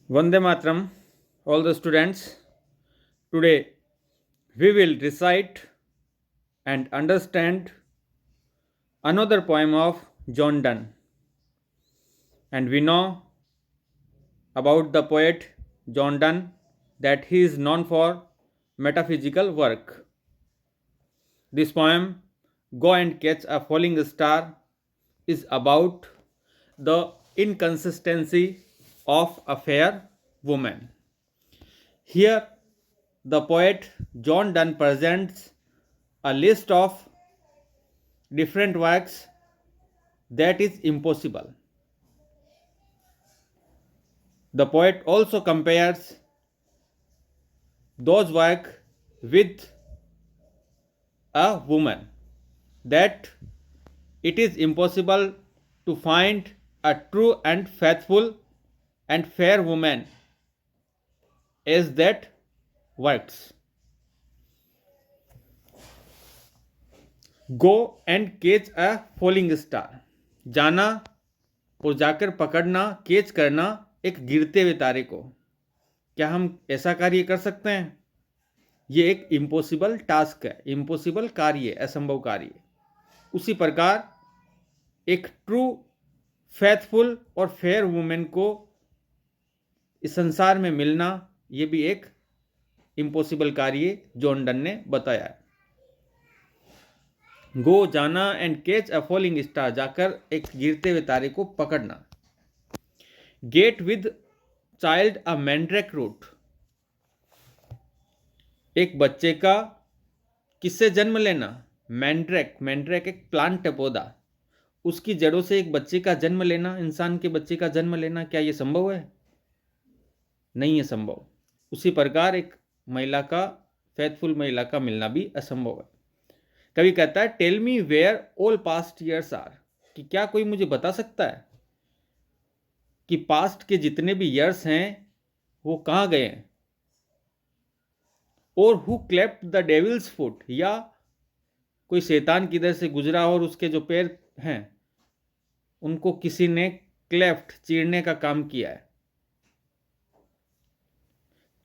Vande Matram, all the students. Today we will recite and understand another poem of John Donne. And we know about the poet John Donne that he is known for metaphysical work. This poem, Go and Catch a Falling Star, is about the inconsistency of a fair woman. Here, the poet John Donne presents a list of different works that is impossible. The poet also compares those works with a woman, that it is impossible to find a true and faithful and fair woman as that works. Go and केच अ falling star, जाना और जाकर पकड़ना, केच करना एक गिरते हुए तारे को। क्या हम ऐसा कार्य कर सकते हैं? ये एक इम्पॉसिबल टास्क है, इम्पॉसिबल कार्य, असंभव कार्य। उसी प्रकार एक ट्रू, फेथफुल और फेयर वुमेन को इस संसार में मिलना, ये भी एक इम्पॉसिबल कार्य जॉन डन ने बताया है। गो, जाना and catch a falling star, जाकर एक गिरते हुए तारे को पकड़ना। Get with child a mandrake root, एक बच्चे का किससे जन्म लेना? मैंड्रेक, मैंड्रेक एक प्लांट है, पौधा, उसकी जड़ों से एक बच्चे का जन्म लेना, इंसान के बच्चे का जन्म लेना, क्या यह संभव है? नहीं है संभव। उसी प्रकार एक महिला का, फेथफुल महिला का मिलना भी असंभव है। कवि कहता है, tell me where all past years are, कि क्या कोई मुझे बता सकता है कि पास्ट के जितने भी ईयर्स हैं वो कहाँ गए हैं? और who cleft the devil's foot, या कोई शैतान किधर से गुजरा और उसके जो पैर हैं उनको किसी ने क्लेफ्ट, चीरने का काम किया है।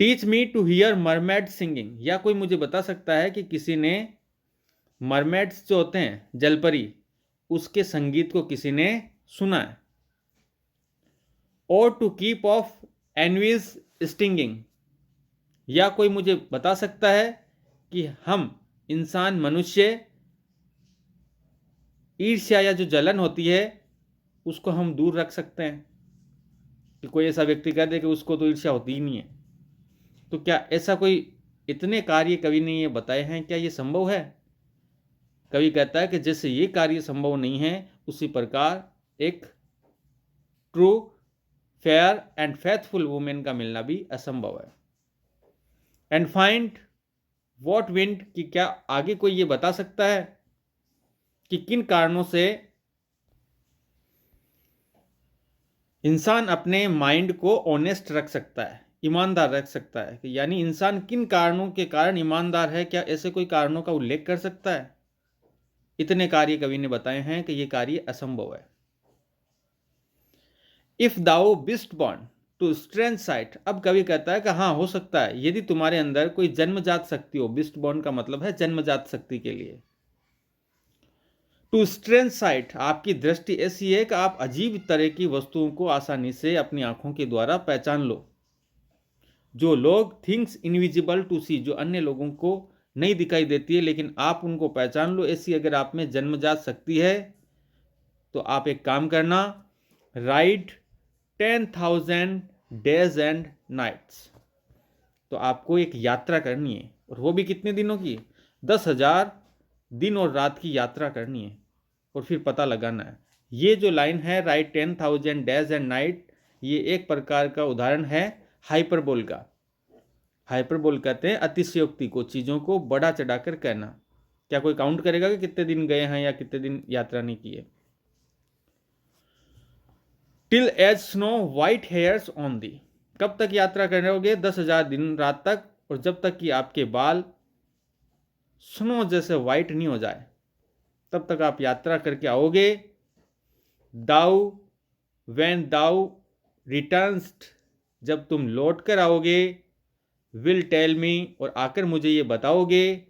Teach me to hear mermaid singing, या कोई मुझे बता सकता है कि किसी ने मरमेड्स जो होते हैं, जलपरी, उसके संगीत को किसी ने सुना है। और to keep off envy's stinging, या कोई मुझे बता सकता है कि हम इंसान, मनुष्य, ईर्ष्या या जो जलन होती है उसको हम दूर रख सकते हैं। कि कोई ऐसा व्यक्ति कह दे कि उसको तो ईर्ष्या होती ही नहीं है, तो क्या ऐसा कोई, इतने कार्य कवि ने ये बताए हैं, क्या ये संभव है? कवि कहता है कि जैसे ये कार्य संभव नहीं है, उसी प्रकार एक true, fair and faithful women का मिलना भी असंभव है। एंड फाइंड वॉट विंड, कि क्या आगे कोई ये बता सकता है कि किन कारणों से इंसान अपने माइंड को ऑनेस्ट रख सकता है, ईमानदार रख सकता है, कि यानी इंसान किन कारणों के कारण ईमानदार है, क्या ऐसे कोई कारणों का उल्लेख कर सकता है? इतने कार्य कवि ने बताए हैं कि यह कार्य असंभव है। If thou beest born to strength sight, अब कवि कहता है कि हाँ, हो सकता है यदि तुम्हारे अंदर कोई जन्मजात शक्ति हो। बिस्ट बॉर्न का मतलब है जन्मजात शक्ति के लिए। टू स्ट्रेंथ साइट, आपकी दृष्टि ऐसी है कि आप अजीब तरह की वस्तुओं को आसानी से अपनी आंखों के द्वारा पहचान लो। जो लोग थिंग्स इनविजिबल टू सी, जो अन्य लोगों को नहीं दिखाई देती है लेकिन आप उनको पहचान लो, ऐसी अगर आप में जन्मजात शक्ति है तो आप एक काम करना, राइट 10,000 डेज एंड नाइट्स, तो आपको एक यात्रा करनी है, और वो भी कितने दिनों की? 10,000 दिन और रात की यात्रा करनी है, और फिर पता लगाना है। ये जो लाइन है, राइट 10,000 डेज एंड नाइट, ये एक प्रकार का उदाहरण है हाइपरबोल का। हाइपरबोल कहते हैं अतिशयोक्ति को, चीज़ों को बढ़ा चढ़ाकर कहना। क्या कोई काउंट करेगा कि कितने दिन गए हैं या कितने दिन यात्रा नहीं की है? Till as snow white hairs on the, कब तक यात्रा कर रहोगे? 10,000 दिन रात तक, और जब तक कि आपके बाल स्नो जैसे वाइट नहीं हो जाए तब तक आप यात्रा करके आओगे। दाउ, व्हेन दाउ रिटर्न्स्ट जब तुम लौट कर आओगे, विल टेल मी, और आकर मुझे ये बताओगे।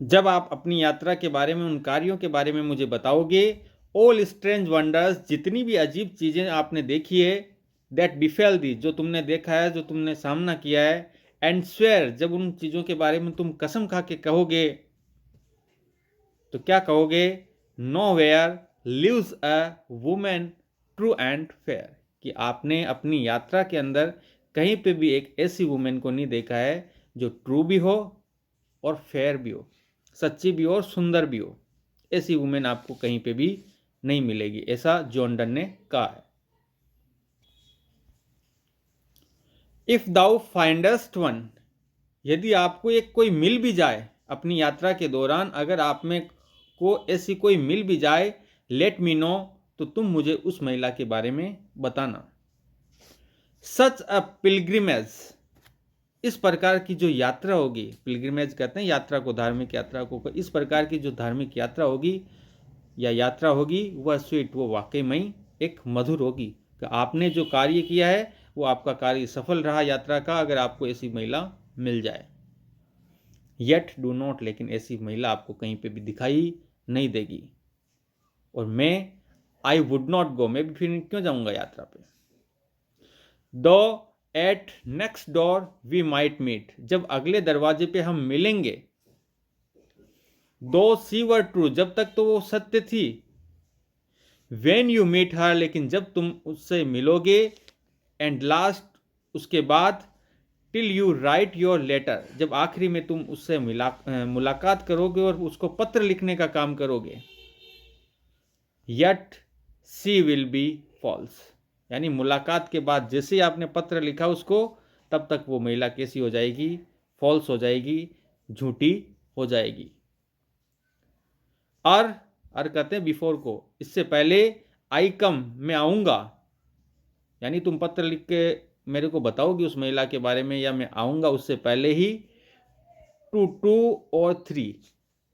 जब आप अपनी यात्रा के बारे में, उन कार्यों के बारे में मुझे बताओगे। ऑल स्ट्रेंज वंडर्स, जितनी भी अजीब चीजें आपने देखी है, दैट बिफेल दी, जो तुमने देखा है, जो तुमने सामना किया है, एंड स्वेयर, जब उन चीजों के बारे में तुम कसम खा के कहोगे, तो क्या कहोगे? Nowhere lives a woman true and fair, कि आपने अपनी यात्रा के अंदर कहीं पे भी एक ऐसी वुमेन को नहीं देखा है जो ट्रू भी हो और फेयर भी हो, सच्ची भी हो और सुंदर भी हो। ऐसी वुमेन आपको कहीं पे भी नहीं मिलेगी, ऐसा जॉन डन ने कहा है। इफ दाउ फाइंडस्ट वन, यदि आपको एक कोई मिल भी जाए अपनी यात्रा के दौरान, अगर आप में को ऐसी कोई मिल भी जाए, लेट मी नो, तो तुम मुझे उस महिला के बारे में बताना। सच अ पिलग्रिमेज, इस प्रकार की जो यात्रा होगी, पिलग्रिमेज कहते हैं यात्रा को, धार्मिक यात्रा को, इस प्रकार की जो धार्मिक यात्रा होगी या यात्रा होगी, वह स्वीट, वो वाकई में एक मधुर होगी, कि आपने जो कार्य किया है वो आपका कार्य सफल रहा यात्रा का, अगर आपको ऐसी महिला मिल जाए। येट डू नॉट, लेकिन ऐसी महिला आपको कहीं पे भी दिखाई नहीं देगी। और मैं, आई वुड नॉट गो, मैं भी फिर क्यों जाऊंगा यात्रा पे। Though at next door we might meet, जब अगले दरवाजे पे हम मिलेंगे। दो सी वर ट्रू, जब तक तो वो सत्य थी। वेन यू मीट हर, लेकिन जब तुम उससे मिलोगे। एंड लास्ट, उसके बाद, till you write your letter, जब आखिरी में तुम उससे मुलाकात करोगे और उसको पत्र लिखने का काम करोगे। Yet she will be false, यानी मुलाकात के बाद जैसे ही आपने पत्र लिखा उसको, तब तक वो महिला कैसी हो जाएगी? फॉल्स हो जाएगी, झूठी हो जाएगी। और कहते हैं बिफोर को, इससे पहले, आई कम, मैं आऊंगा, यानी तुम पत्र लिख के मेरे को बताओगी उस महिला के बारे में, या मैं आऊंगा उससे पहले ही। टू टू और थ्री,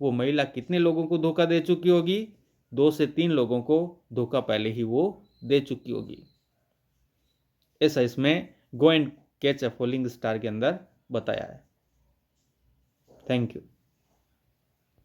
वो महिला कितने लोगों को धोखा दे चुकी होगी? 2 से 3 लोगों को धोखा पहले ही वो दे चुकी होगी। ऐसा इसमें go and catch a falling star के अंदर बताया है। Thank you.